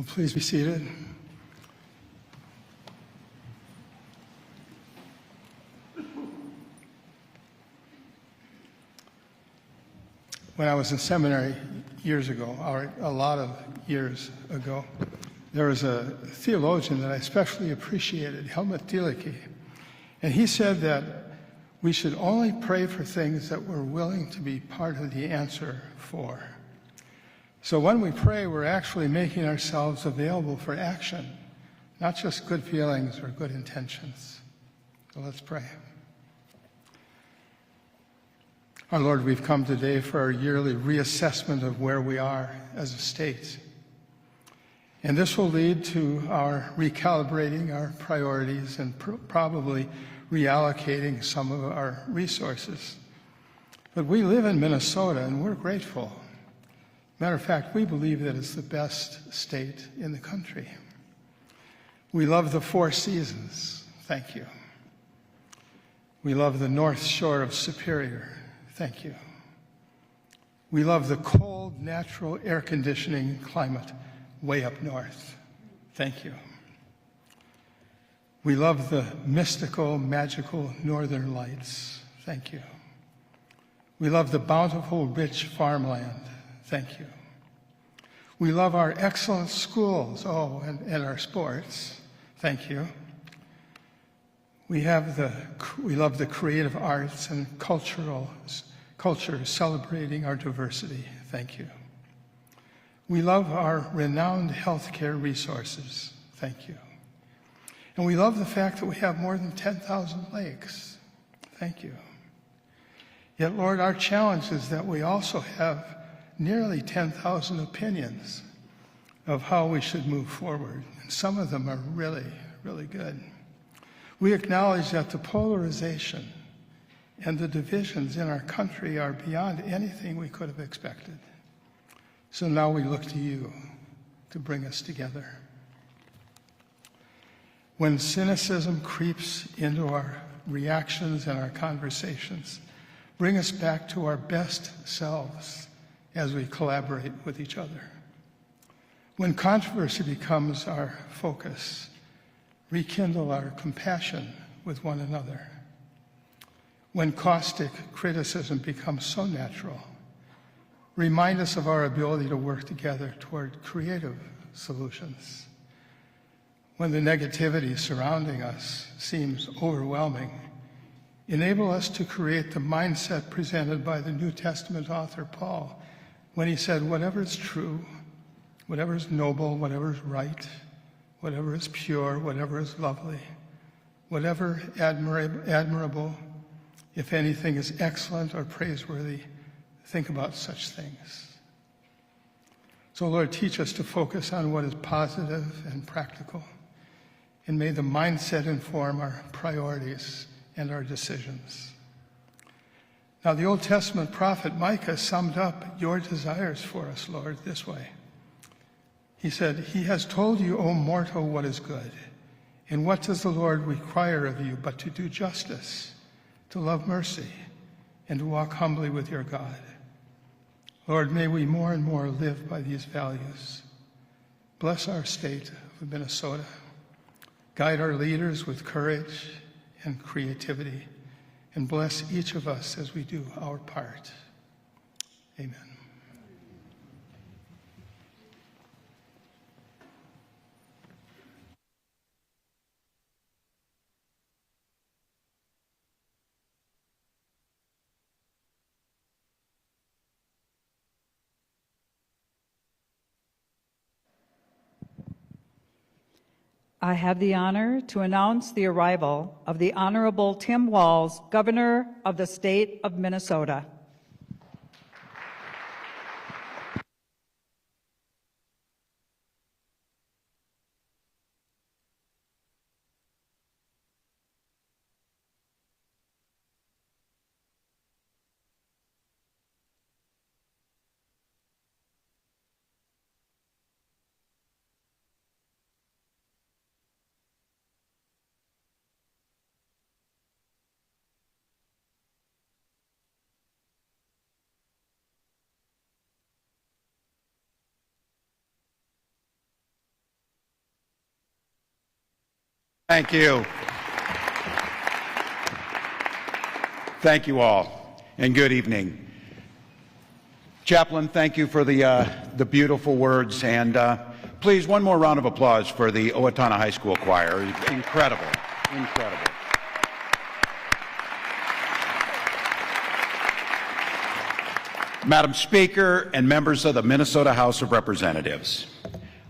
Well, please be seated. When I was in seminary years ago, or a lot of years ago, there was a theologian that I especially appreciated, Helmut Thielicke, and he said that we should only pray for things that we're willing to be part of the answer for. So when we pray, we're actually making ourselves available for action, not just good feelings or good intentions. So let's pray. Our Lord, we've come today for our yearly reassessment of where we are as a state. And this will lead to our recalibrating our priorities and probably reallocating some of our resources. But we live in Minnesota and we're grateful. Matter of fact, we believe that it's the best state in the country. We love the four seasons. Thank you. We love the North Shore of Superior. Thank you. We love the cold, natural air conditioning climate way up north. Thank you. We love the mystical, magical northern lights. Thank you. We love the bountiful, rich farmland. Thank you. We love our excellent schools, and our sports. Thank you. We love the creative arts and culture celebrating our diversity. Thank you. We love our renowned healthcare resources. Thank you. And we love the fact that we have more than 10,000 lakes. Thank you. Yet, Lord, our challenge is that we also have nearly 10,000 opinions of how we should move forward. And some of them are really, really good. We acknowledge that the polarization and the divisions in our country are beyond anything we could have expected. So now we look to you to bring us together. When cynicism creeps into our reactions and our conversations, bring us back to our best selves as we collaborate with each other. When controversy becomes our focus, rekindle our compassion with one another. When caustic criticism becomes so natural, remind us of our ability to work together toward creative solutions. When the negativity surrounding us seems overwhelming, enable us to create the mindset presented by the New Testament author Paul when he said, whatever is true, whatever is noble, whatever is right, whatever is pure, whatever is lovely, whatever admirable, if anything is excellent or praiseworthy, think about such things. So, Lord, teach us to focus on what is positive and practical, and may the mindset inform our priorities and our decisions. Now, the Old Testament prophet Micah summed up your desires for us, Lord, this way. He said, "He has told you, O mortal, what is good. And what does the Lord require of you but to do justice, to love mercy, and to walk humbly with your God?" Lord, may we more and more live by these values. Bless our state of Minnesota. Guide our leaders with courage and creativity, and bless each of us as we do our part. Amen. I have the honor to announce the arrival of the Honorable Tim Walz, Governor of the State of Minnesota. Thank you. Thank you all, and good evening. Chaplain, thank you for the beautiful words, and please, one more round of applause for the Owatonna High School Choir. Incredible, incredible. Madam Speaker and members of the Minnesota House of Representatives,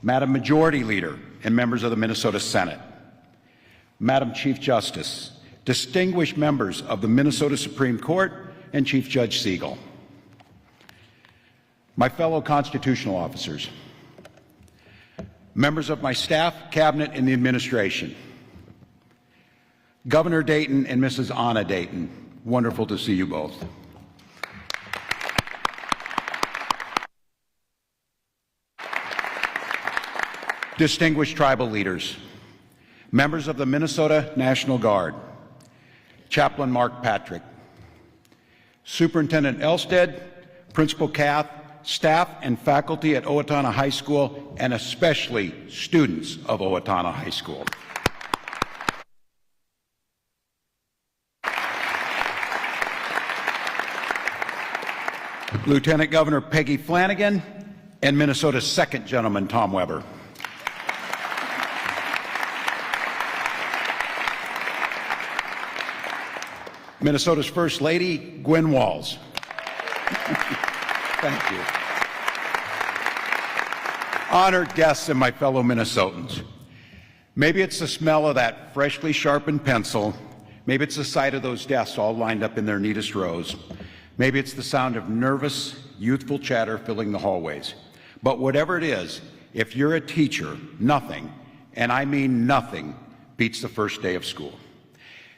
Madam Majority Leader and members of the Minnesota Senate, Madam Chief Justice, distinguished members of the Minnesota Supreme Court, and Chief Judge Siegel, my fellow constitutional officers, members of my staff, cabinet, and the administration, Governor Dayton and Mrs. Anna Dayton, wonderful to see you both. Distinguished tribal leaders, members of the Minnesota National Guard, Chaplain Mark Patrick, Superintendent Elstead, Principal Kath, staff and faculty at Owatonna High School, and especially students of Owatonna High School. Lieutenant Governor Peggy Flanagan and Minnesota's second gentleman, Tom Weber. Minnesota's First Lady, Gwen Walz. Thank you. Honored guests and my fellow Minnesotans. Maybe it's the smell of that freshly sharpened pencil. Maybe it's the sight of those desks all lined up in their neatest rows. Maybe it's the sound of nervous, youthful chatter filling the hallways. But whatever it is, if you're a teacher, nothing, and I mean nothing, beats the first day of school.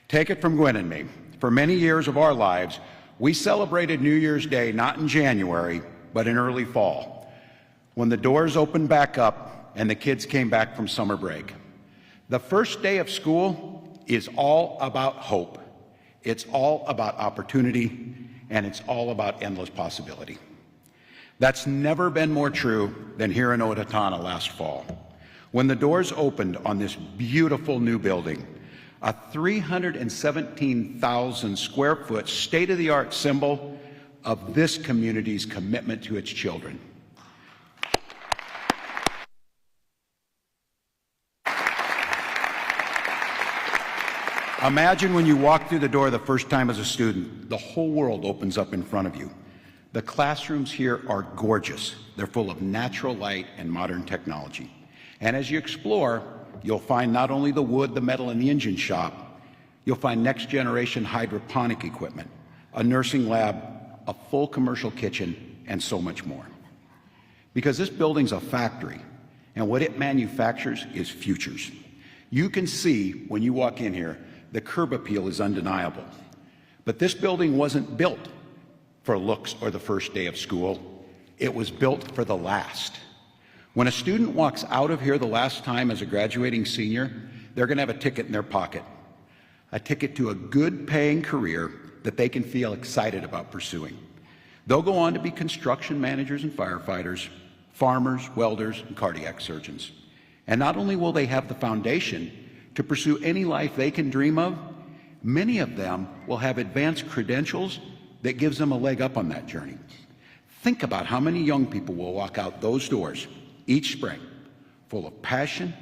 Take it from Gwen and me. For many years of our lives, we celebrated New Year's Day not in January, but in early fall, when the doors opened back up and the kids came back from summer break. The first day of school is all about hope. It's all about opportunity, and it's all about endless possibility. That's never been more true than here in Owatonna last fall, when the doors opened on this beautiful new building, a 317,000 square foot state-of-the-art symbol of this community's commitment to its children. Imagine when you walk through the door the first time as a student, the whole world opens up in front of you. The classrooms here are gorgeous. They're full of natural light and modern technology. And as you explore, you'll find not only the wood, the metal, and the engine shop, you'll find next-generation hydroponic equipment, a nursing lab, a full commercial kitchen, and so much more. Because this building's a factory, and what it manufactures is futures. You can see when you walk in here, the curb appeal is undeniable. But this building wasn't built for looks or the first day of school. It was built for the last. When a student walks out of here the last time as a graduating senior, they're going to have a ticket in their pocket, a ticket to a good-paying career that they can feel excited about pursuing. They'll go on to be construction managers and firefighters, farmers, welders, and cardiac surgeons. And not only will they have the foundation to pursue any life they can dream of, many of them will have advanced credentials that gives them a leg up on that journey. Think about how many young people will walk out those doors each spring, full of passion,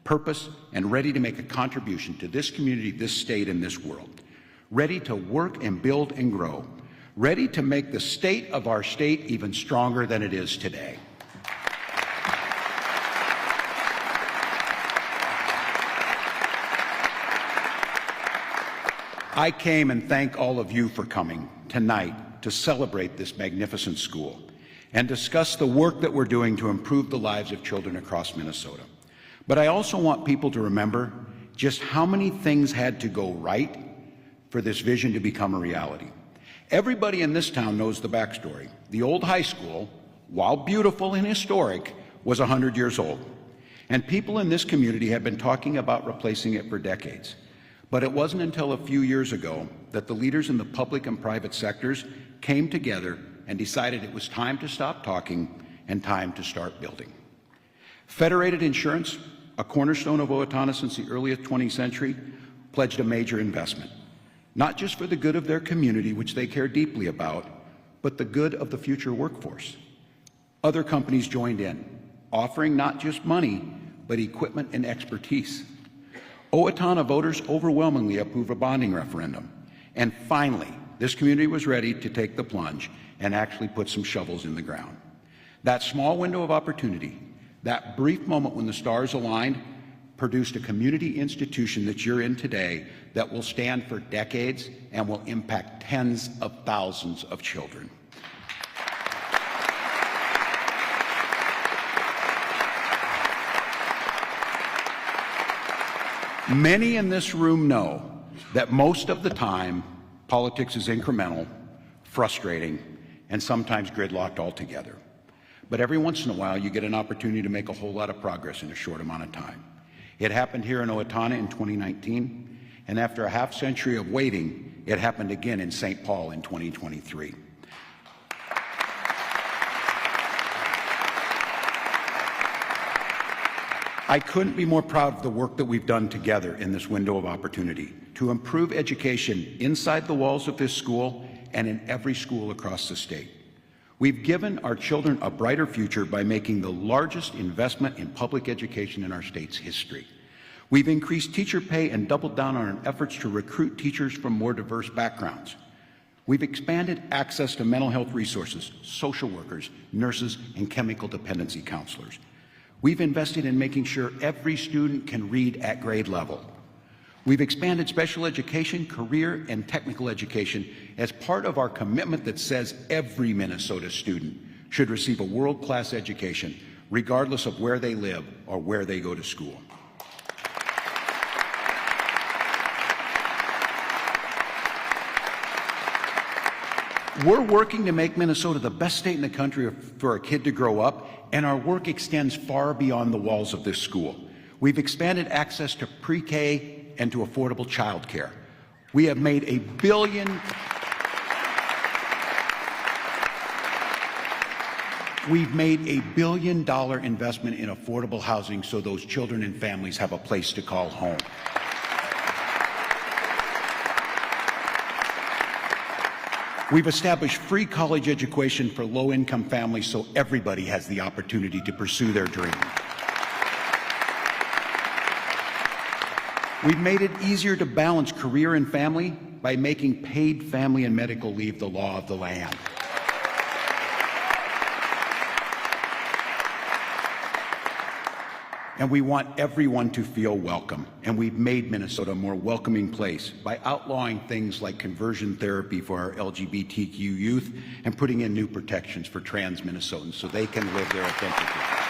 purpose, and ready to make a contribution to this community, this state, and this world. Ready to work and build and grow. Ready to make the state of our state even stronger than it is today. I came and thank all of you for coming tonight to celebrate this magnificent school and discuss the work that we're doing to improve the lives of children across Minnesota. But I also want people to remember just how many things had to go right for this vision to become a reality. Everybody in this town knows the backstory. The old high school, while beautiful and historic, was 100 years old. And people in this community have been talking about replacing it for decades. But it wasn't until a few years ago that the leaders in the public and private sectors came together and decided it was time to stop talking and time to start building. Federated Insurance, a cornerstone of Owatonna since the earliest 20th century, pledged a major investment, not just for the good of their community, which they care deeply about, but the good of the future workforce. Other companies joined in, offering not just money, but equipment and expertise. Owatonna voters overwhelmingly approved a bonding referendum. And finally, this community was ready to take the plunge and actually put some shovels in the ground. That small window of opportunity, that brief moment when the stars aligned, produced a community institution that you're in today that will stand for decades and will impact tens of thousands of children. Many in this room know that most of the time, politics is incremental, frustrating, and sometimes gridlocked altogether. But every once in a while, you get an opportunity to make a whole lot of progress in a short amount of time. It happened here in Owatonna in 2019, and after a half century of waiting, it happened again in St. Paul in 2023. I couldn't be more proud of the work that we've done together in this window of opportunity to improve education inside the walls of this school and in every school across the state. We've given our children a brighter future by making the largest investment in public education in our state's history. We've increased teacher pay and doubled down on our efforts to recruit teachers from more diverse backgrounds. We've expanded access to mental health resources, social workers, nurses, and chemical dependency counselors. We've invested in making sure every student can read at grade level. We've expanded special education, career, and technical education as part of our commitment that says every Minnesota student should receive a world-class education, regardless of where they live or where they go to school. We're working to make Minnesota the best state in the country for a kid to grow up, and our work extends far beyond the walls of this school. We've expanded access to pre-K and to affordable childcare. We have made $1 billion. We've made $1 billion investment in affordable housing so those children and families have a place to call home. We've established free college education for low-income families so everybody has the opportunity to pursue their dream. We've made it easier to balance career and family by making paid family and medical leave the law of the land. And we want everyone to feel welcome, and we've made Minnesota a more welcoming place by outlawing things like conversion therapy for our LGBTQ youth and putting in new protections for trans Minnesotans so they can live their authentic lives.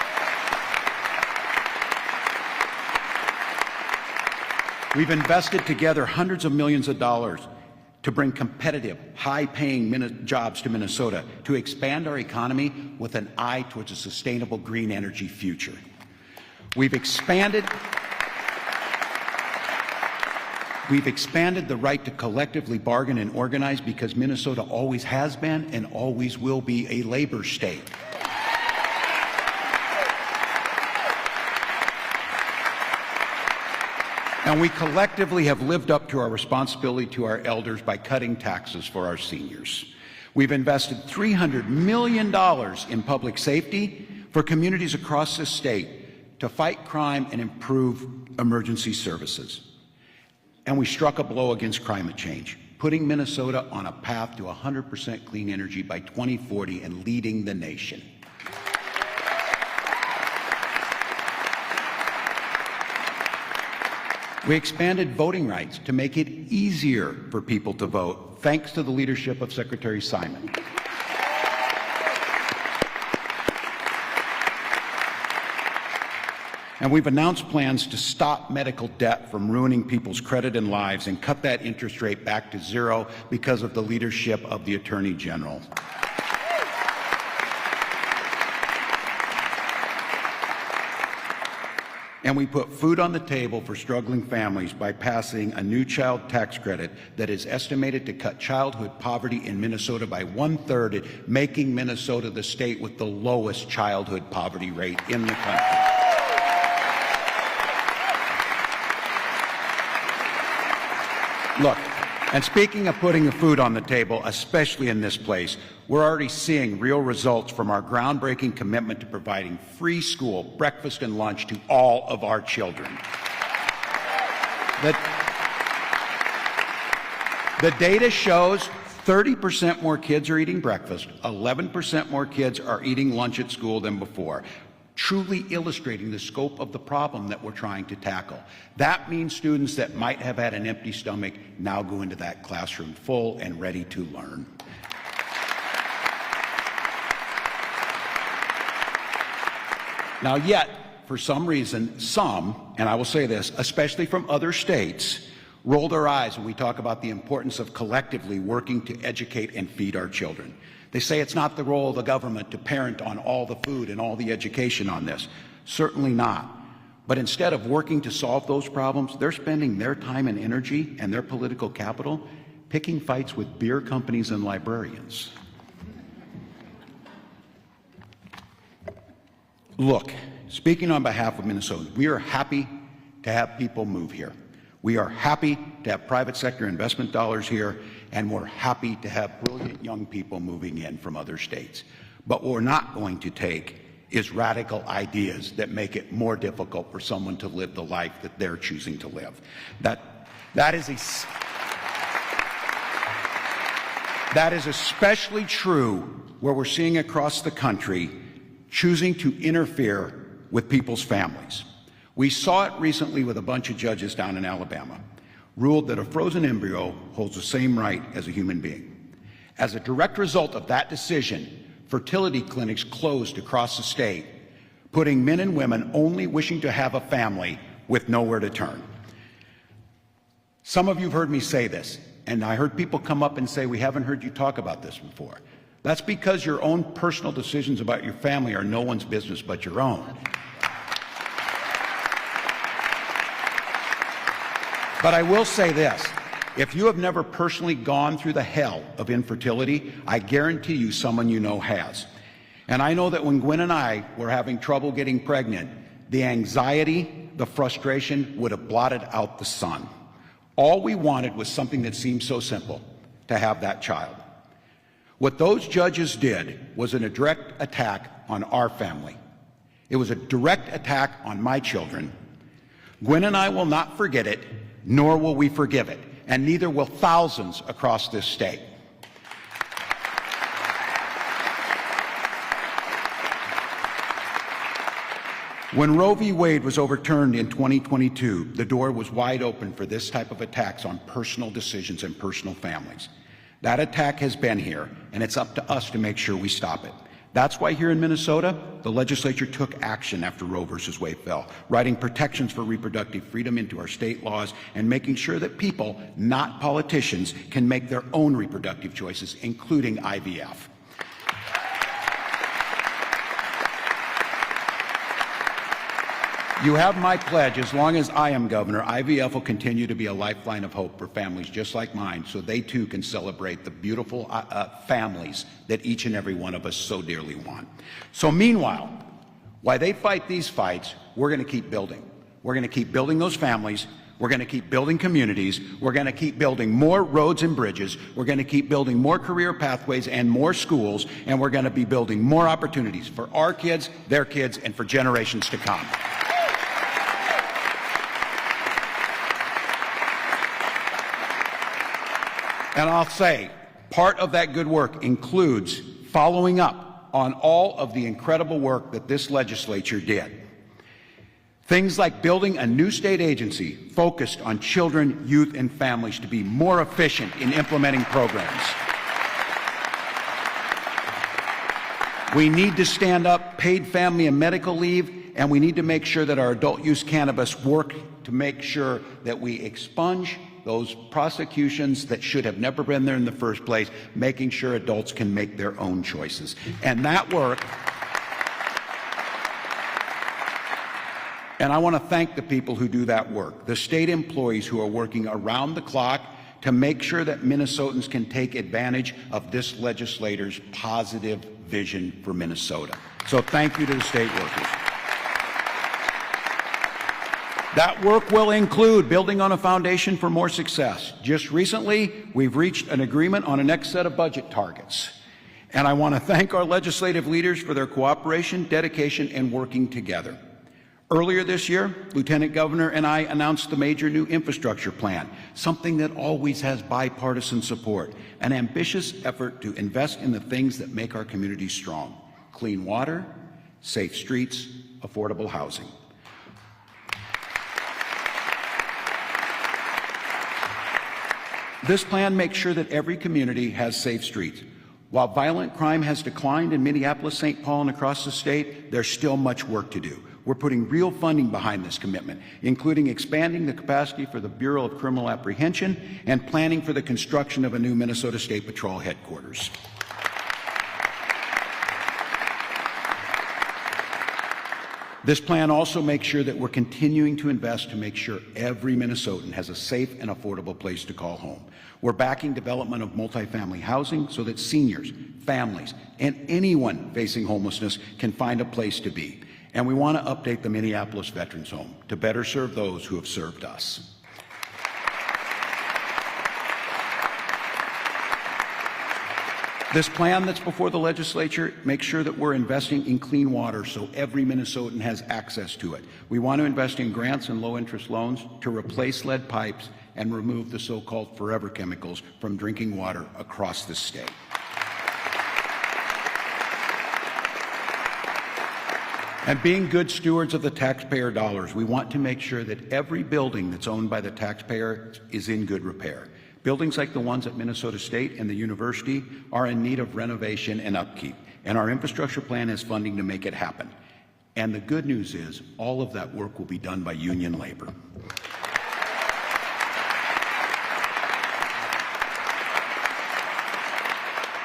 We've invested together hundreds of millions of dollars to bring competitive, high-paying jobs to Minnesota, to expand our economy with an eye towards a sustainable green energy future. We've expanded the right to collectively bargain and organize because Minnesota always has been and always will be a labor state. And we collectively have lived up to our responsibility to our elders by cutting taxes for our seniors. We've invested $300 million in public safety for communities across the state to fight crime and improve emergency services. And we struck a blow against climate change, putting Minnesota on a path to 100% clean energy by 2040 and leading the nation. We expanded voting rights to make it easier for people to vote, thanks to the leadership of Secretary Simon. And we've announced plans to stop medical debt from ruining people's credit and lives and cut that interest rate back to zero because of the leadership of the Attorney General. And we put food on the table for struggling families by passing a new child tax credit that is estimated to cut childhood poverty in Minnesota by 1/3, making Minnesota the state with the lowest childhood poverty rate in the country. Look, and speaking of putting the food on the table, especially in this place, we're already seeing real results from our groundbreaking commitment to providing free school, breakfast, and lunch to all of our children. The data shows 30% more kids are eating breakfast, 11% more kids are eating lunch at school than before, truly illustrating the scope of the problem that we're trying to tackle. That means students that might have had an empty stomach now go into that classroom full and ready to learn. Now yet, for some reason, some, and I will say this, especially from other states, roll their eyes when we talk about the importance of collectively working to educate and feed our children. They say it's not the role of the government to parent on all the food and all the education on this. Certainly not. But instead of working to solve those problems, they're spending their time and energy and their political capital picking fights with beer companies and librarians. Look, speaking on behalf of Minnesotans, we are happy to have people move here. We are happy to have private sector investment dollars here, and we're happy to have brilliant young people moving in from other states. But what we're not going to take is radical ideas that make it more difficult for someone to live the life that they're choosing to live. That is especially true where we're seeing across the country choosing to interfere with people's families. We saw it recently with a bunch of judges down in Alabama, ruled that a frozen embryo holds the same right as a human being. As a direct result of that decision, fertility clinics closed across the state, putting men and women only wishing to have a family with nowhere to turn. Some of you have heard me say this, and I heard people come up and say, we haven't heard you talk about this before. That's because your own personal decisions about your family are no one's business but your own. But I will say this, if you have never personally gone through the hell of infertility, I guarantee you someone you know has. And I know that when Gwen and I were having trouble getting pregnant, the anxiety, the frustration would have blotted out the sun. All we wanted was something that seemed so simple, to have that child. What those judges did was a direct attack on our family. It was a direct attack on my children. Gwen and I will not forget it, nor will we forgive it, and neither will thousands across this state. When Roe v. Wade was overturned in 2022, the door was wide open for this type of attacks on personal decisions and personal families. That attack has been here, and it's up to us to make sure we stop it. That's why here in Minnesota, the legislature took action after Roe versus Wade fell, writing protections for reproductive freedom into our state laws and making sure that people, not politicians, can make their own reproductive choices, including IVF. You have my pledge, as long as I am governor, IVF will continue to be a lifeline of hope for families just like mine, so they too can celebrate the beautiful families that each and every one of us so dearly want. So meanwhile, while they fight these fights, we're going to keep building. We're going to keep building those families. We're going to keep building communities. We're going to keep building more roads and bridges. We're going to keep building more career pathways and more schools, and we're going to be building more opportunities for our kids, their kids, and for generations to come. And I'll say, part of that good work includes following up on all of the incredible work that this legislature did. Things like building a new state agency focused on children, youth, and families to be more efficient in implementing programs. We need to stand up paid family and medical leave, and we need to make sure that our adult use cannabis work to make sure that we expunge those prosecutions that should have never been there in the first place, making sure adults can make their own choices. And that work, and I want to thank the people who do that work, the state employees who are working around the clock to make sure that Minnesotans can take advantage of this legislator's positive vision for Minnesota. So thank you to the state workers. That work will include building on a foundation for more success. Just recently, we've reached an agreement on a next set of budget targets. And I want to thank our legislative leaders for their cooperation, dedication, and working together. Earlier this year, Lieutenant Governor and I announced the major new infrastructure plan, something that always has bipartisan support, an ambitious effort to invest in the things that make our communities strong: clean water, safe streets, affordable housing. This plan makes sure that every community has safe streets. While violent crime has declined in Minneapolis-St. Paul and across the state, there's still much work to do. We're putting real funding behind this commitment, including expanding the capacity for the Bureau of Criminal Apprehension and planning for the construction of a new Minnesota State Patrol headquarters. This plan also makes sure that we're continuing to invest to make sure every Minnesotan has a safe and affordable place to call home. We're backing development of multifamily housing so that seniors, families, and anyone facing homelessness can find a place to be. And we want to update the Minneapolis Veterans Home to better serve those who have served us. This plan that's before the legislature makes sure that we're investing in clean water so every Minnesotan has access to it. We want to invest in grants and low-interest loans to replace lead pipes and remove the so-called forever chemicals from drinking water across the state. And being good stewards of the taxpayer dollars, we want to make sure that every building that's owned by the taxpayer is in good repair. Buildings like the ones at Minnesota State and the university are in need of renovation and upkeep, and our infrastructure plan has funding to make it happen. And the good news is all of that work will be done by union labor.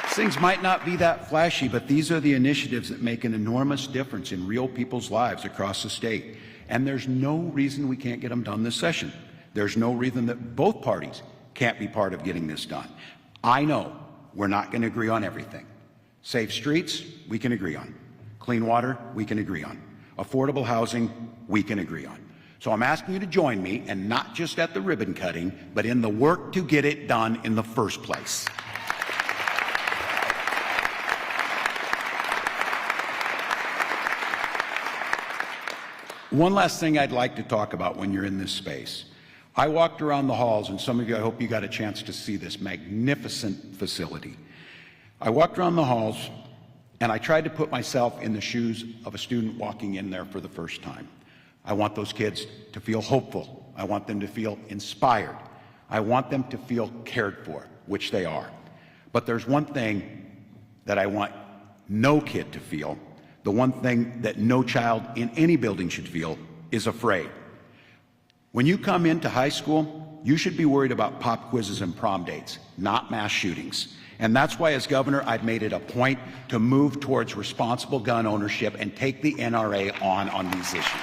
Things might not be that flashy, but these are the initiatives that make an enormous difference in real people's lives across the state. And there's no reason we can't get them done this session. There's no reason that both parties can't be part of getting this done. I know we're not going to agree on everything. Safe streets, we can agree on. Clean water, we can agree on. Affordable housing, we can agree on. So I'm asking you to join me, and not just at the ribbon cutting, but in the work to get it done in the first place. One last thing I'd like to talk about when you're in this space. I walked around the halls, and some of you, I hope you got a chance to see this magnificent facility. I walked around the halls, and I tried to put myself in the shoes of a student walking in there for the first time. I want those kids to feel hopeful. I want them to feel inspired. I want them to feel cared for, which they are. But there's one thing that I want no kid to feel. The one thing that no child in any building should feel is afraid. When you come into high school, you should be worried about pop quizzes and prom dates, not mass shootings. And that's why, as governor, I've made it a point to move towards responsible gun ownership and take the NRA on these issues.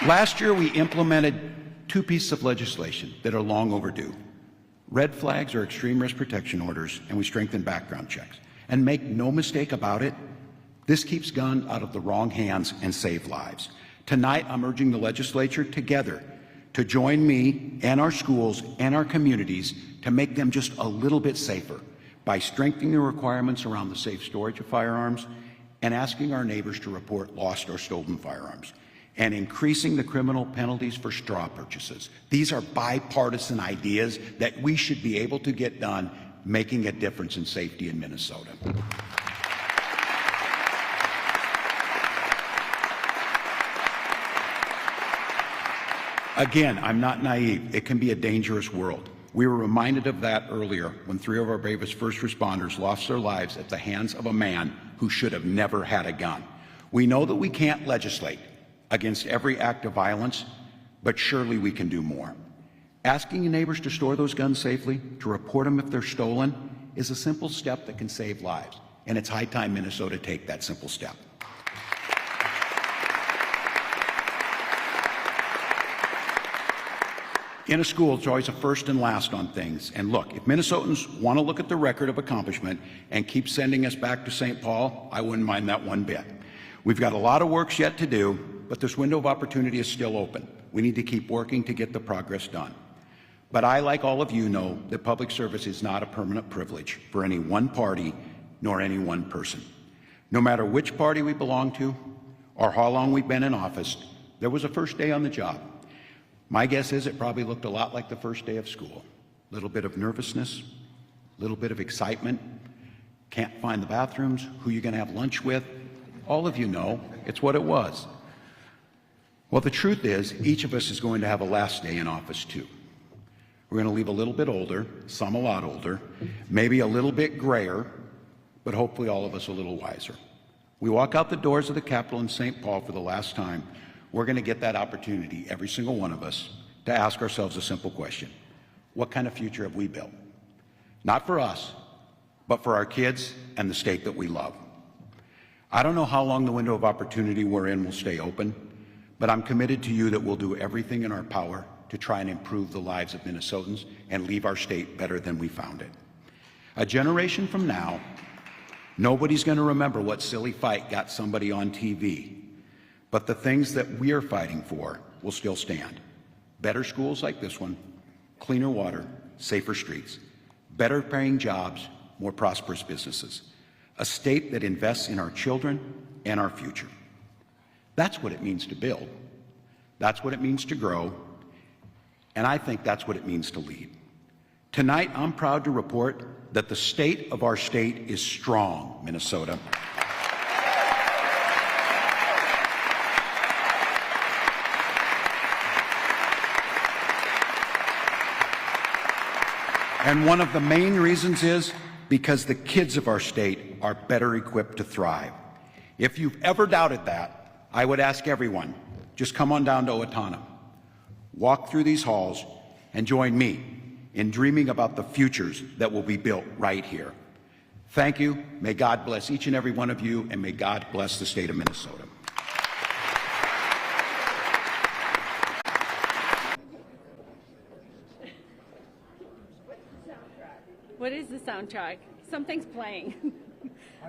Last year, we implemented 2 pieces of legislation that are long overdue. Red flags are extreme risk protection orders, and we strengthened background checks. And make no mistake about it, this keeps guns out of the wrong hands and save lives. Tonight, I'm urging the legislature together to join me and our schools and our communities to make them just a little bit safer by strengthening the requirements around the safe storage of firearms and asking our neighbors to report lost or stolen firearms, and increasing the criminal penalties for straw purchases. These are bipartisan ideas that we should be able to get done, making a difference in safety in Minnesota. Again, I'm not naive. It can be a dangerous world. We were reminded of that earlier when 3 of our bravest first responders lost their lives at the hands of a man who should have never had a gun. We know that we can't legislate against every act of violence, but surely we can do more. Asking your neighbors to store those guns safely, to report them if they're stolen, is a simple step that can save lives. And it's high time Minnesota take that simple step. In a school, it's always a first and last on things. And look, if Minnesotans want to look at the record of accomplishment and keep sending us back to St. Paul, I wouldn't mind that one bit. We've got a lot of work yet to do, but this window of opportunity is still open. We need to keep working to get the progress done. But I, like all of you, know that public service is not a permanent privilege for any one party nor any one person. No matter which party we belong to or how long we've been in office, there was a first day on the job. My guess is it probably looked a lot like the first day of school. A little bit of nervousness, a little bit of excitement, can't find the bathrooms, who you're going to have lunch with. All of you know it's what it was. Well, the truth is, each of us is going to have a last day in office too. We're going to leave a little bit older, some a lot older, maybe a little bit grayer, but hopefully all of us a little wiser. We walk out the doors of the Capitol in St. Paul for the last time. We're going to get that opportunity, every single one of us, to ask ourselves a simple question. What kind of future have we built? Not for us, but for our kids and the state that we love. I don't know how long the window of opportunity we're in will stay open, but I'm committed to you that we'll do everything in our power to try and improve the lives of Minnesotans and leave our state better than we found it. A generation from now, nobody's going to remember what silly fight got somebody on TV. But the things that we are fighting for will still stand. Better schools like this one, cleaner water, safer streets, better paying jobs, more prosperous businesses, a state that invests in our children and our future. That's what it means to build. That's what it means to grow. And I think that's what it means to lead. Tonight, I'm proud to report that the state of our state is strong, Minnesota. And one of the main reasons is because the kids of our state are better equipped to thrive. If you've ever doubted that, I would ask everyone, just come on down to Owatonna, walk through these halls, and join me in dreaming about the futures that will be built right here. Thank you. May God bless each and every one of you, and may God bless the state of Minnesota. What is the soundtrack? Something's playing.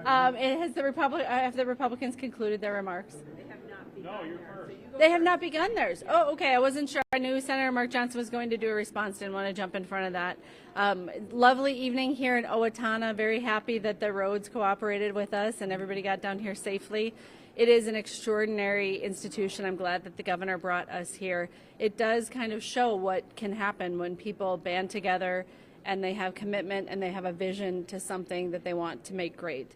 Have the Republicans concluded their remarks? They have not begun. No, you're first. They have not begun theirs. Oh, okay. I wasn't sure. I knew Senator Mark Johnson was going to do a response. Didn't want to jump in front of that. Lovely evening here in Owatonna. Very happy that the roads cooperated with us and everybody got down here safely. It is an extraordinary institution. I'm glad that the governor brought us here. It does kind of show what can happen when people band together and they have commitment and they have a vision to something that they want to make great.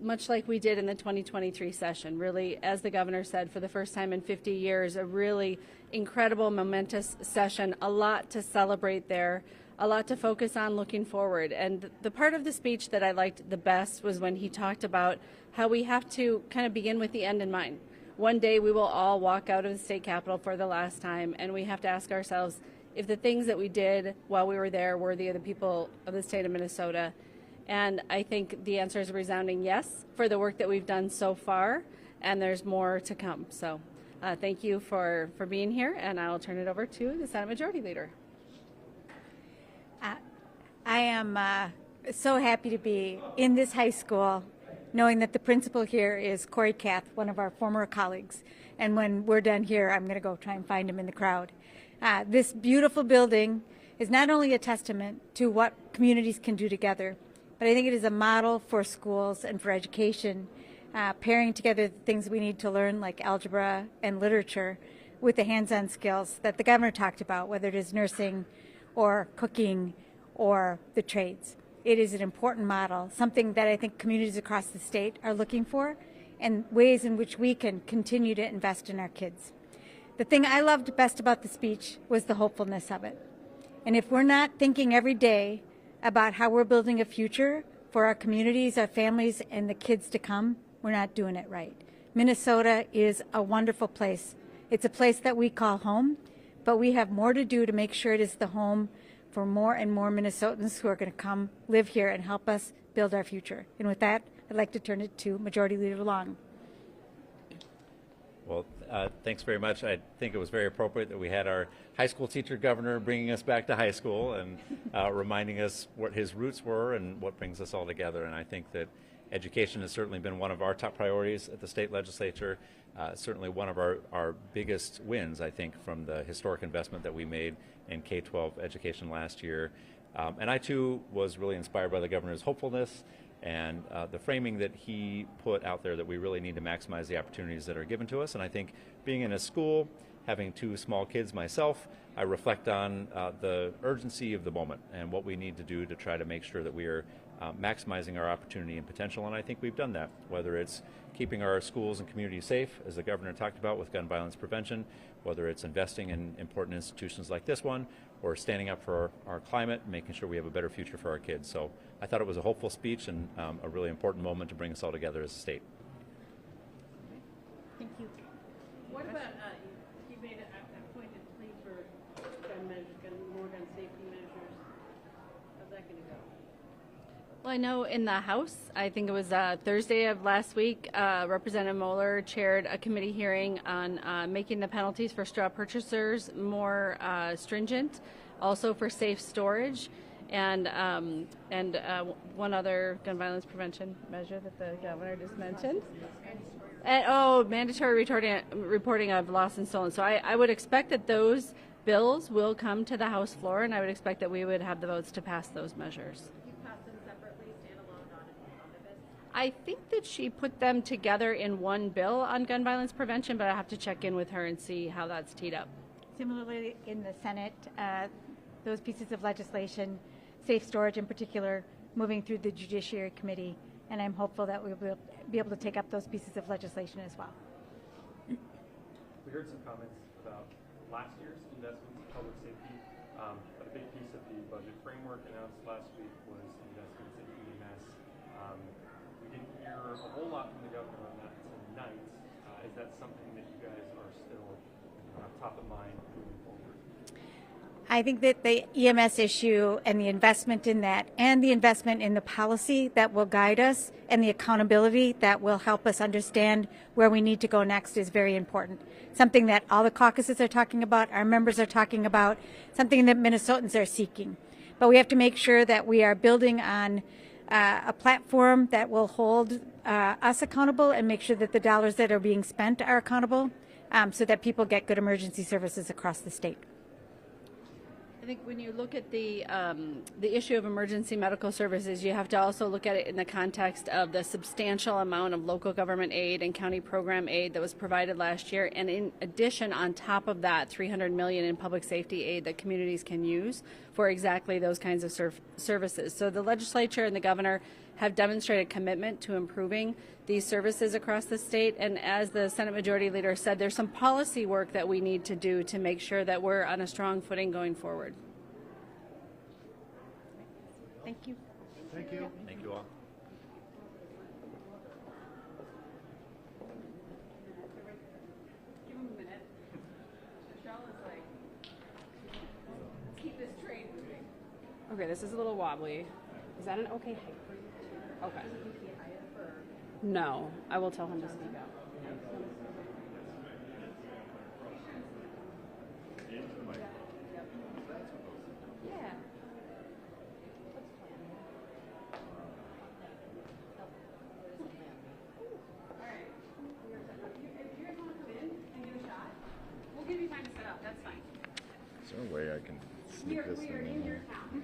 Much like we did in the 2023 session, really, as the governor said, for the first time in 50 years, a really incredible, momentous session, a lot to celebrate there, a lot to focus on looking forward. And the part of the speech that I liked the best was when he talked about how we have to kind of begin with the end in mind. One day we will all walk out of the state capitol for the last time, and we have to ask ourselves if the things that we did while we were there are worthy of the people of the state of Minnesota. And I think the answer is a resounding yes for the work that we've done so far, and there's more to come. So thank you for being here, and I'll turn it over to the Senate Majority Leader. I am so happy to be in this high school, knowing that the principal here is Corey Kath, one of our former colleagues. And when we're done here, I'm going to go try and find him in the crowd. This beautiful building is not only a testament to what communities can do together, but I think it is a model for schools and for education, pairing together the things we need to learn like algebra and literature with the hands-on skills that the governor talked about, whether it is nursing or cooking or the trades. It is an important model, something that I think communities across the state are looking for, and ways in which we can continue to invest in our kids. The thing I loved best about the speech was the hopefulness of it. And if we're not thinking every day about how we're building a future for our communities, our families, and the kids to come, we're not doing it right. Minnesota is a wonderful place. It's a place that we call home, but we have more to do to make sure it is the home for more and more Minnesotans who are going to come live here and help us build our future. And with that, I'd like to turn it to Majority Leader Long. Well, Thanks very much. I think it was very appropriate that we had our high school teacher governor bringing us back to high school and reminding us what his roots were and what brings us all together. And I think that education has certainly been one of our top priorities at the state legislature, certainly one of our biggest wins, I think, from the historic investment that we made in K-12 education last year. And I, too, was really inspired by the governor's hopefulness and the framing that he put out there that we really need to maximize the opportunities that are given to us. And I think being in a school, having 2 small kids myself, I reflect on the urgency of the moment and what we need to do to try to make sure that we are maximizing our opportunity and potential. And I think we've done that, whether it's keeping our schools and communities safe, as the governor talked about with gun violence prevention, whether it's investing in important institutions like this one, or standing up for our climate and making sure we have a better future for our kids. So I thought it was a hopeful speech and a really important moment to bring us all together as a state. Thank you. What about, you made a pointed plea for gun measures, more gun safety measures. How's that going to go? Well, I know in the House, I think it was Thursday of last week, Representative Moeller chaired a committee hearing on making the penalties for straw purchasers more stringent, also for safe storage, and one other gun violence prevention measure that the governor just mentioned. And, mandatory reporting of lost and stolen. So I would expect that those bills will come to the House floor, and I would expect that we would have the votes to pass those measures. I think that she put them together in one bill on gun violence prevention, but I have to check in with her and see how that's teed up. Similarly, in the Senate, those pieces of legislation, safe storage in particular, moving through the Judiciary Committee, and I'm hopeful that we'll be able to take up those pieces of legislation as well. We heard some comments about last year's investments in public safety, but a big piece of the budget framework announced last week was investments in EMS. We didn't hear a whole lot from the governor on that tonight. Is that something that you guys are still top of mind moving forward? I think that the EMS issue and the investment in that and the investment in the policy that will guide us and the accountability that will help us understand where we need to go next is very important. Something that all the caucuses are talking about, our members are talking about, something that Minnesotans are seeking. But we have to make sure that we are building on a platform that will hold us accountable and make sure that the dollars that are being spent are accountable so that people get good emergency services across the state. I think when you look at the issue of emergency medical services, you have to also look at it in the context of the substantial amount of local government aid and county program aid that was provided last year, and in addition, on top of that, $300 million in public safety aid that communities can use for exactly those kinds of services. So the legislature and the governor have demonstrated commitment to improving these services across the state, and as the Senate Majority Leader said, there's some policy work that we need to do to make sure that we're on a strong footing going forward. Thank you. Thank you. Thank you all. Give him a minute. Michelle is like, keep this train moving. Okay, this is a little wobbly. Is that an okay height for you? Okay. No, I will tell him to speak up. Yeah. We'll give you time to set up. That's fine. Is there a way I can sneak this We are in in your there? town.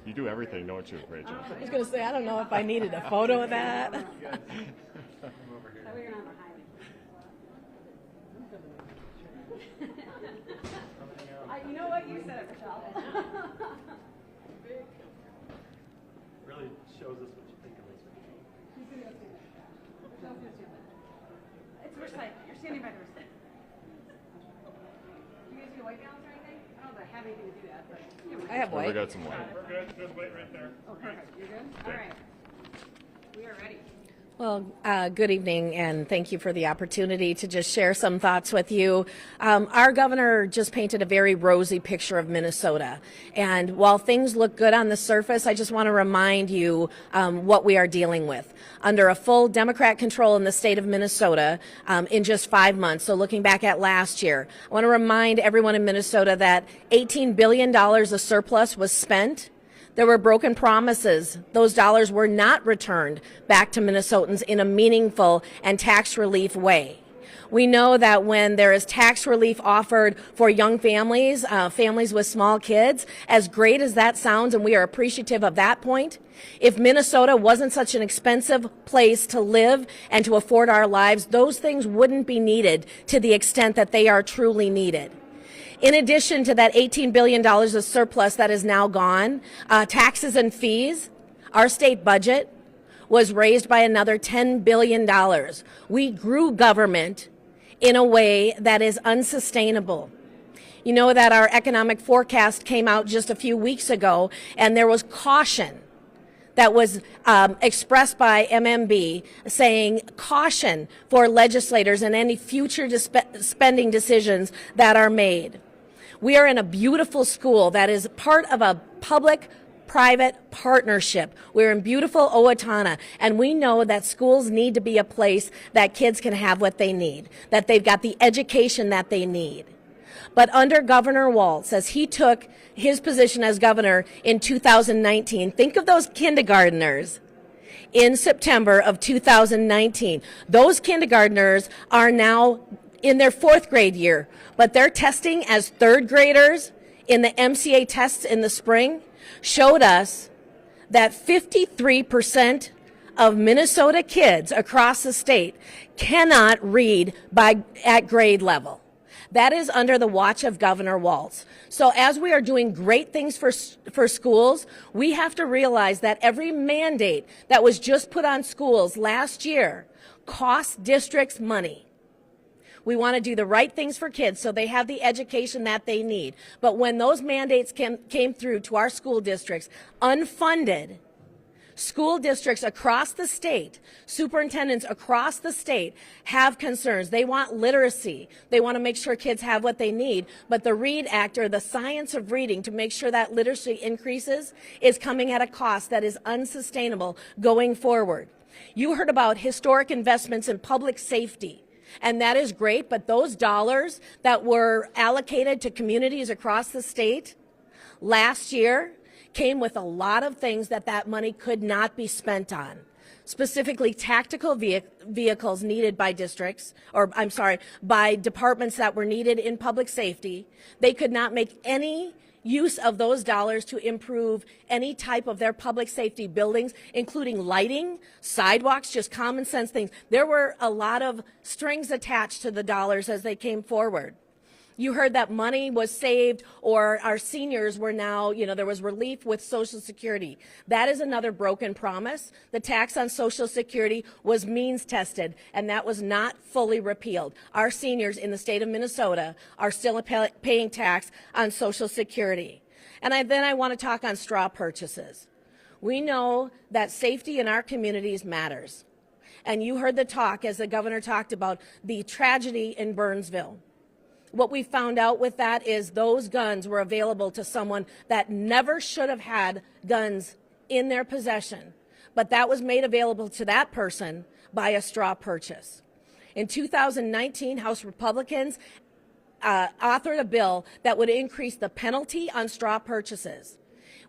You do everything, don't you, Rachel? I was going to say, I don't know if I needed a photo of that. You know what? You said it, Michelle. Really shows us what you think of this. It's recycling. You're standing by the recycling. Do you guys do white balance or anything? Oh, the heck. have anything to do that, but I have We white. got some white. We're good. Just wait right there. oh, perfect. You're good. All right, we are ready. Well, good evening, and thank you for the opportunity to just share some thoughts with you. Our governor just painted a very rosy picture of Minnesota. And while things look good on the surface, I just want to remind you what we are dealing with. Under a full Democrat control in the state of Minnesota in just 5 months, so looking back at last year, I want to remind everyone in Minnesota that $18 billion of surplus was spent. There were broken promises. Those dollars were not returned back to Minnesotans in a meaningful and tax relief way. We know that when there is tax relief offered for young families, families with small kids, as great as that sounds, and we are appreciative of that point, if Minnesota wasn't such an expensive place to live and to afford our lives, those things wouldn't be needed to the extent that they are truly needed. In addition to that $18 billion of surplus that is now gone, taxes and fees, our state budget was raised by another $10 billion. We grew government in a way that is unsustainable. You know that our economic forecast came out just a few weeks ago, and there was caution that was expressed by MMB saying caution for legislators and any future spending decisions that are made. We are in a beautiful school that is part of a public-private partnership. We're in beautiful Owatonna, and we know that schools need to be a place that kids can have what they need, that they've got the education that they need. But under Governor Walz, as he took his position as governor in 2019, think of those kindergartners in September of 2019. Those kindergartners are now in their 4th grade year, but their testing as 3rd graders in the MCA tests in the spring showed us that 53% of Minnesota kids across the state cannot read at grade level. That is under the watch of Governor Walz. So as we are doing great things for schools, we have to realize that every mandate that was just put on schools last year costs districts money. We want to do the right things for kids so they have the education that they need. But when those mandates came through to our school districts, unfunded, school districts across the state, superintendents across the state have concerns. They want literacy. They want to make sure kids have what they need. But the READ Act, or the science of reading, to make sure that literacy increases, is coming at a cost that is unsustainable going forward. You heard about historic investments in public safety. And that is great, but those dollars that were allocated to communities across the state last year came with a lot of things that money could not be spent on. Specifically, tactical vehicles needed by districts, by departments that were needed in public safety. They could not make any use of those dollars to improve any type of their public safety buildings, including lighting, sidewalks, just common sense things. There were a lot of strings attached to the dollars as they came forward. You heard that money was saved, or our seniors were now, there was relief with Social Security. That is another broken promise. The tax on Social Security was means tested, and that was not fully repealed. Our seniors in the state of Minnesota are still paying tax on Social Security. And then I want to talk on straw purchases. We know that safety in our communities matters. And you heard the talk as the governor talked about the tragedy in Burnsville. What we found out with that is those guns were available to someone that never should have had guns in their possession, but that was made available to that person by a straw purchase. In 2019, House Republicans authored a bill that would increase the penalty on straw purchases.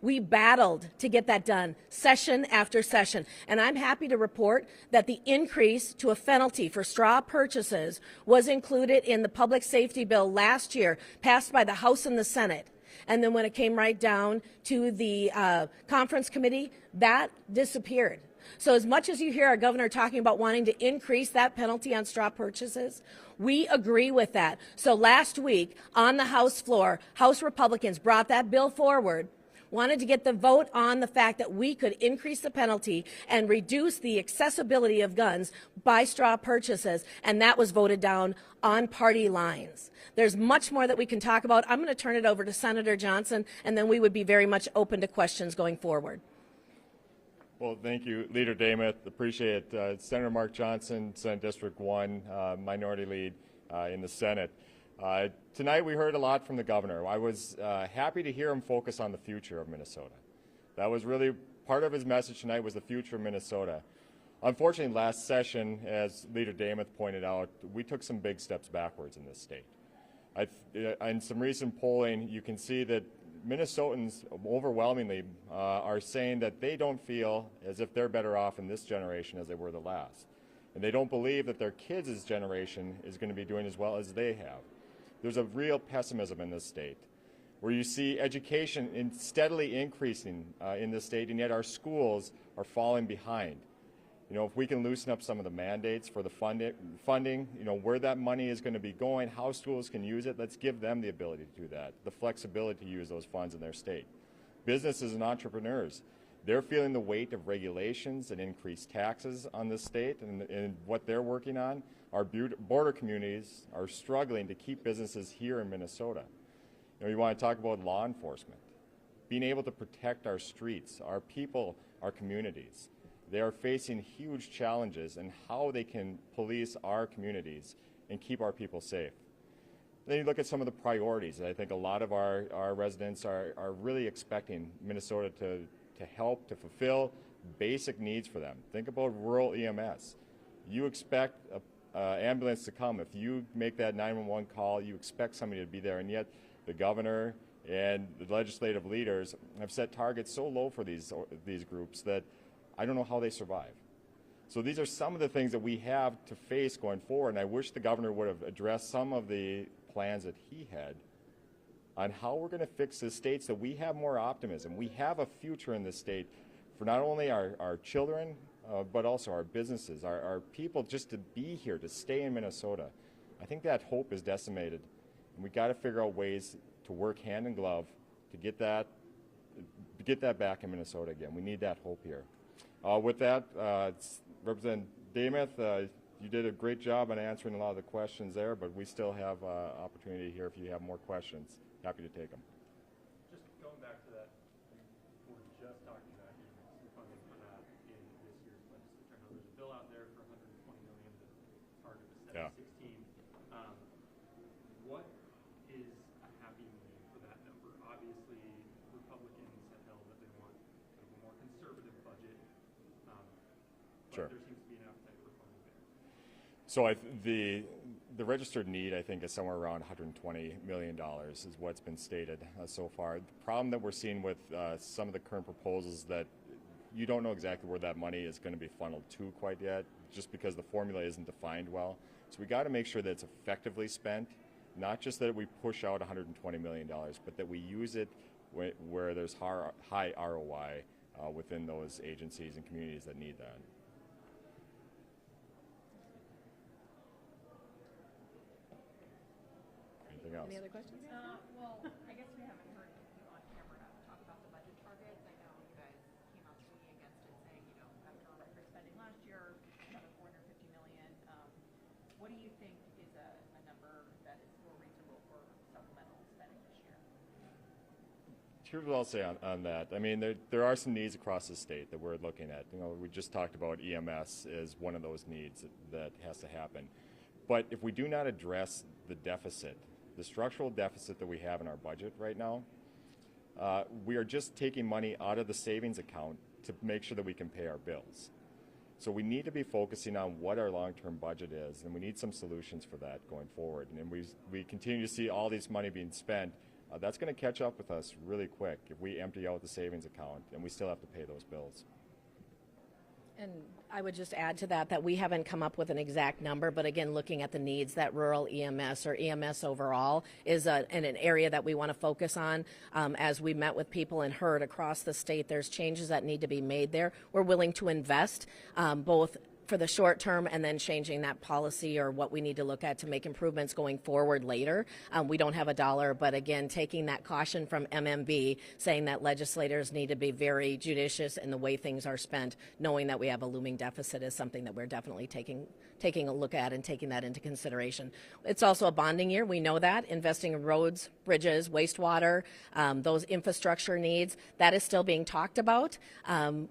We battled to get that done session after session, and I'm happy to report that the increase to a penalty for straw purchases was included in the public safety bill last year, passed by the House and the Senate. And then when it came right down to the conference committee, that disappeared. So as much as you hear our governor talking about wanting to increase that penalty on straw purchases, we agree with that. So last week on the House floor, House Republicans brought that bill forward. wanted to get the vote on the fact that we could increase the penalty and reduce the accessibility of guns by straw purchases, and that was voted down on party lines. There's much more that we can talk about. I'm going to turn it over to Senator Johnson, and then we would be very much open to questions going forward. Well, thank you, Leader Dameth. Appreciate it. Senator Mark Johnson, Senate District 1, Minority Lead in the Senate. Tonight we heard a lot from the governor. I was happy to hear him focus on the future of Minnesota. That was really part of his message tonight, was the future of Minnesota. Unfortunately, last session, as Leader Dameth pointed out, we took some big steps backwards in this state. In some recent polling, you can see that Minnesotans overwhelmingly are saying that they don't feel as if they're better off in this generation as they were the last. And they don't believe that their kids' generation is going to be doing as well as they have. There's a real pessimism in this state, where you see education steadily increasing in this state, and yet our schools are falling behind. You know, if we can loosen up some of the mandates for the funding, you know, where that money is going to be going, how schools can use it, let's give them the ability to do that, the flexibility to use those funds in their state. Businesses and entrepreneurs, they're feeling the weight of regulations and increased taxes on this state and what they're working on. Our border communities are struggling to keep businesses here in Minnesota. You know, you want to talk about law enforcement, being able to protect our streets, our people, our communities. They are facing huge challenges in how they can police our communities and keep our people safe. Then you look at some of the priorities that I think a lot of our residents are really expecting Minnesota to help to fulfill basic needs for them. Think about rural EMS. You expect an ambulance to come. If you make that 911 call, you expect somebody to be there, and yet the governor and the legislative leaders have set targets so low for these groups that I don't know how they survive. So these are some of the things that we have to face going forward, and I wish the governor would have addressed some of the plans that he had on how we're going to fix this state so we have more optimism. We have a future in this state for not only our children, but also our businesses, our people, just to be here, to stay in Minnesota. I think that hope is decimated, and we've got to figure out ways to work hand in glove to get that back in Minnesota again. We need that hope here. With that, Representative Dameth, you did a great job on answering a lot of the questions there, but we still have opportunity here if you have more questions. Happy to take them. Just going back to that, we were just talking about some funding for that in this year's legislature. Now, there's a bill out there for $120 million to target the 716. What is a happy medium for that number? Obviously, Republicans have held that they want kind of a more conservative budget, but Sure. there seems to be an appetite for funding there. So the registered need, I think, is somewhere around $120 million is what's been stated so far. The problem that we're seeing with some of the current proposals is that you don't know exactly where that money is going to be funneled to quite yet, just because the formula isn't defined well. So we got to make sure that it's effectively spent, not just that we push out $120 million, but that we use it where there's high ROI within those agencies and communities that need that. Any other questions? Well, I guess we haven't heard you on camera talk about the budget targets. I know you guys came out swinging against it, saying, you know, after record spending last year, another $450 million. What do you think is a number that is more reasonable for supplemental spending this year? Here's what I'll say on that. I mean, there are some needs across the state that we're looking at. You know, we just talked about EMS as one of those needs that has to happen. But if we do not address the deficit, the structural deficit that we have in our budget right now, we are just taking money out of the savings account to make sure that we can pay our bills. So we need to be focusing on what our long-term budget is, and we need some solutions for that going forward. And we continue to see all this money being spent. That's going to catch up with us really quick if we empty out the savings account and we still have to pay those bills. And I would just add to that we haven't come up with an exact number, but again, looking at the needs that rural EMS or EMS overall is an area that we want to focus on. As we met with people and heard across the state, there's changes that need to be made there. We're willing to invest both for the short term and then changing that policy or what we need to look at to make improvements going forward later. We don't have a dollar, but again, taking that caution from MMB, saying that legislators need to be very judicious in the way things are spent, knowing that we have a looming deficit is something that we're definitely taking a look at and taking that into consideration. It's also a bonding year. We know that. Investing in roads, bridges, wastewater, those infrastructure needs, that is still being talked about.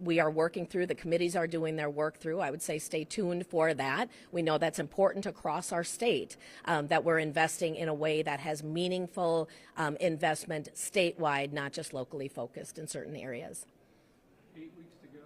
We are working through, the committees are doing their work through. I would say stay tuned for that. We know that's important across our state, that we're investing in a way that has meaningful investment statewide, not just locally focused in certain areas. 8 weeks to go.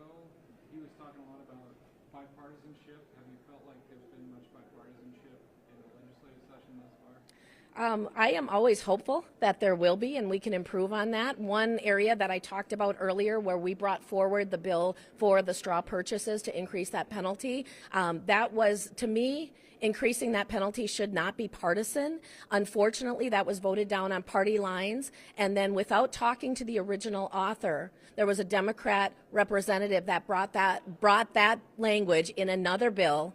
He was talking a lot about bipartisanship. Have you felt like there's been much bipartisanship in the legislative session thus far? I am always hopeful that there will be, and we can improve on that. One area that I talked about earlier where we brought forward the bill for the straw purchases to increase that penalty, that was, to me, increasing that penalty should not be partisan. Unfortunately, that was voted down on party lines, and then without talking to the original author, there was a Democrat representative that brought that language in another bill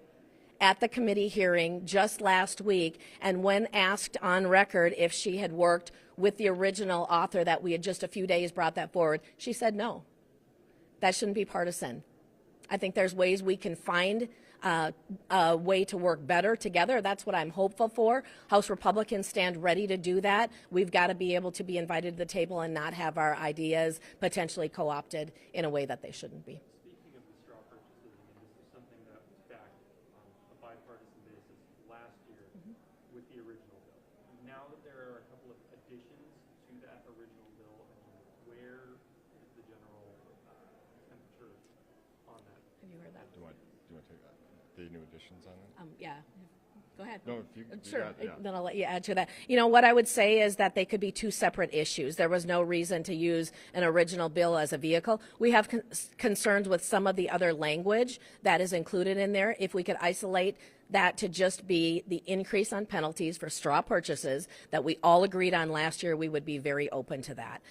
at the committee hearing just last week, and when asked on record if she had worked with the original author that we had just a few days brought that forward, she said no. That shouldn't be partisan. I think there's ways we can find a way to work better together. That's what I'm hopeful for. House Republicans stand ready to do that. We've got to be able to be invited to the table and not have our ideas potentially co-opted in a way that they shouldn't be. Speaking of the straw purchases, and this is something that was backed on a bipartisan basis last year with the original bill. Now that there are a couple of additions to that original bill, where is the general temperature on that? Have you heard that? Do you want to take that? The new additions on it? Yeah. Go ahead. No, if you Sure. got, yeah. Then I'll let you add to that. You know, what I would say is that they could be two separate issues. There was no reason to use an original bill as a vehicle. We have concerns with some of the other language that is included in there. If we could isolate that to just be the increase on penalties for straw purchases that we all agreed on last year, we would be very open to that.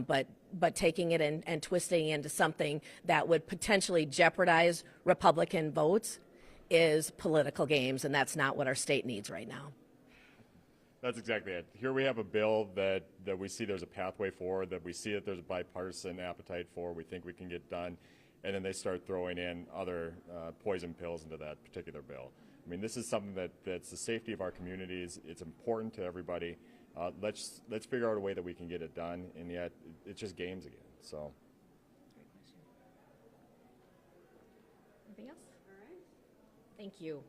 But taking it and twisting it into something that would potentially jeopardize Republican votes is political games, and that's not what our state needs right now. That's exactly it. Here we have a bill that we see there's a pathway for, that we see that there's a bipartisan appetite for, we think we can get done, and then they start throwing in other poison pills into that particular bill. I mean, this is something that's the safety of our communities. It's important to everybody. Let's figure out a way that we can get it done, and yet it's just games again. So. Great question. Anything else? All right. Thank you.